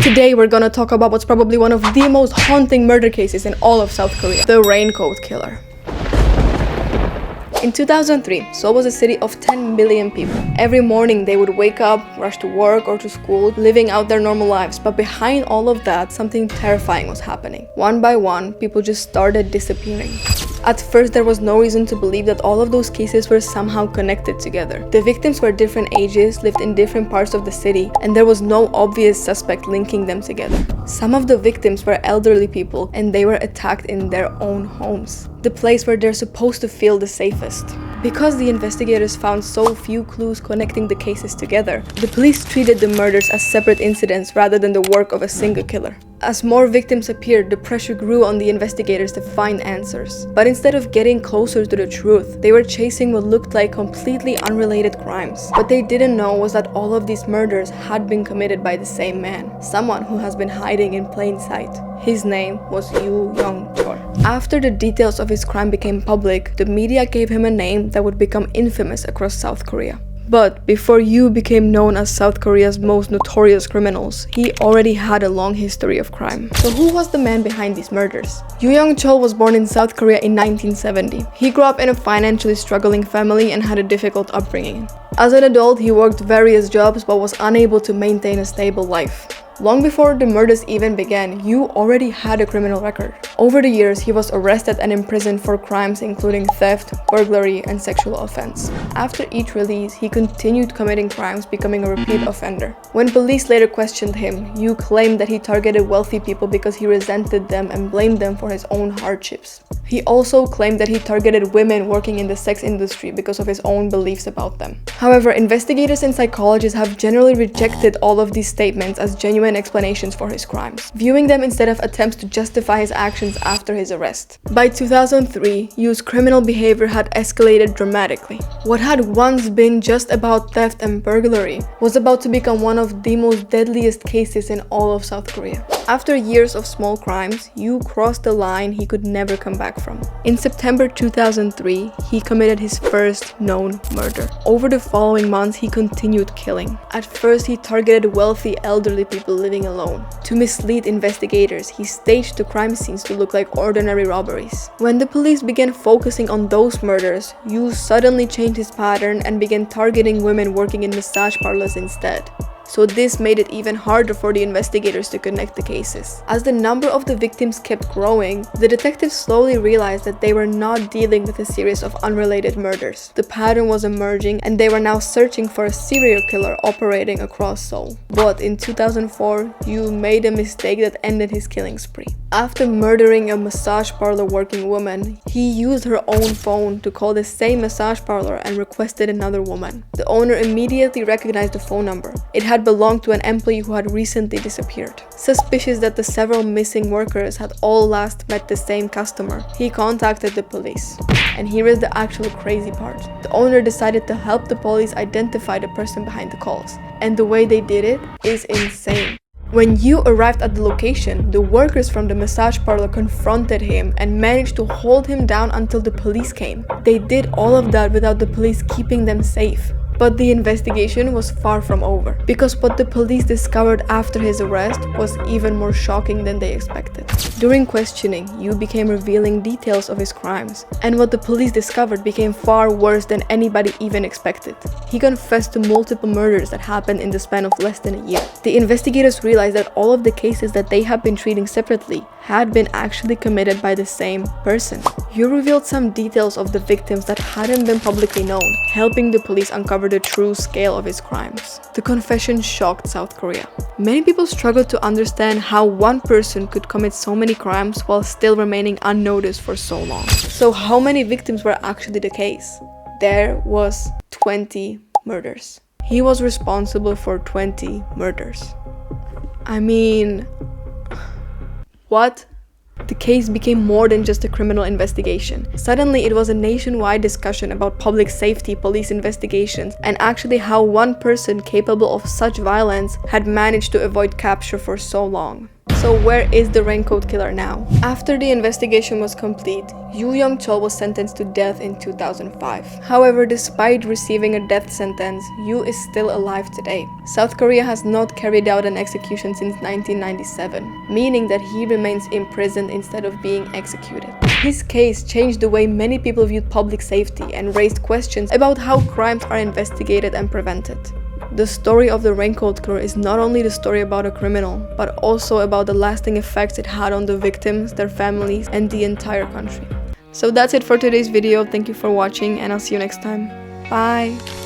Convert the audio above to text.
Today we're gonna talk about what's probably one of the most haunting murder cases in all of South Korea, the Raincoat Killer. In 2003, Seoul was a city of 10 million people. Every morning they would wake up, rush to work or to school, living out their normal lives. But behind all of that, something terrifying was happening. One by one, people just started disappearing. At first, there was no reason to believe that all of those cases were somehow connected together. The victims were different ages, lived in different parts of the city, and there was no obvious suspect linking them together. Some of the victims were elderly people, and they were attacked in their own homes, the place where they're supposed to feel the safest. Because the investigators found so few clues connecting the cases together, the police treated the murders as separate incidents rather than the work of a single killer. As more victims appeared, the pressure grew on the investigators to find answers. But instead of getting closer to the truth, they were chasing what looked like completely unrelated crimes. What they didn't know was that all of these murders had been committed by the same man, someone who has been hiding in plain sight. His name was Young-chol. After the details of his crime became public, the media gave him a name that would become infamous across South Korea. But before Yu became known as South Korea's most notorious criminals, he already had a long history of crime. So who was the man behind these murders? Young-chol was born in South Korea in 1970. He grew up in a financially struggling family and had a difficult upbringing. As an adult, he worked various jobs but was unable to maintain a stable life. Long before the murders even began, Yu already had a criminal record. Over the years, he was arrested and imprisoned for crimes including theft, burglary, and sexual offense. After each release, he continued committing crimes, becoming a repeat offender. When police later questioned him, Yu claimed that he targeted wealthy people because he resented them and blamed them for his own hardships. He also claimed that he targeted women working in the sex industry because of his own beliefs about them. However, investigators and psychologists have generally rejected all of these statements as genuine explanations for his crimes, viewing them instead of attempts to justify his actions after his arrest. By 2003, Yu's criminal behavior had escalated dramatically. What had once been just about theft and burglary was about to become one of the most deadliest cases in all of South Korea. After years of small crimes, Yu crossed the line he could never come back from. In September 2003, he committed his first known murder. Over the following months, he continued killing. At first, he targeted wealthy elderly people living alone. To mislead investigators, he staged the crime scenes to look like ordinary robberies. When the police began focusing on those murders, Yu suddenly changed his pattern and began targeting women working in massage parlors instead. So this made it even harder for the investigators to connect the cases. As the number of the victims kept growing, the detectives slowly realized that they were not dealing with a series of unrelated murders. The pattern was emerging and they were now searching for a serial killer operating across Seoul. But in 2004, Yu made a mistake that ended his killing spree. After murdering a massage parlor working woman, he used her own phone to call the same massage parlor and requested another woman. The owner immediately recognized the phone number. It had belonged to an employee who had recently disappeared. Suspicious that the several missing workers had all last met the same customer, he contacted the police. And here is the actual crazy part. The owner decided to help the police identify the person behind the calls. And the way they did it is insane. When Yu arrived at the location, the workers from the massage parlor confronted him and managed to hold him down until the police came. They did all of that without the police keeping them safe. But the investigation was far from over, because what the police discovered after his arrest was even more shocking than they expected. During questioning, Yu began revealing details of his crimes, and what the police discovered became far worse than anybody even expected. He confessed to multiple murders that happened in the span of less than a year. The investigators realized that all of the cases that they had been treating separately had been actually committed by the same person. Yu revealed some details of the victims that hadn't been publicly known, helping the police uncover the true scale of his crimes. The confession shocked South Korea. Many people struggled to understand how one person could commit so many crimes while still remaining unnoticed for so long. So how many victims were actually the case? There was 20 murders. He was responsible for 20 murders. I mean, what? The case became more than just a criminal investigation. Suddenly, it was a nationwide discussion about public safety, police investigations, and actually how one person capable of such violence had managed to avoid capture for so long. So where is the Raincoat Killer now? After the investigation was complete, Yoo Young-chol was sentenced to death in 2005. However, despite receiving a death sentence, Yoo is still alive today. South Korea has not carried out an execution since 1997, meaning that he remains imprisoned instead of being executed. His case changed the way many people viewed public safety and raised questions about how crimes are investigated and prevented. The story of the Raincoat Killer is not only the story about a criminal, but also about the lasting effects it had on the victims, their families, and the entire country. So that's it for today's video. Thank you for watching, and I'll see you next time. Bye!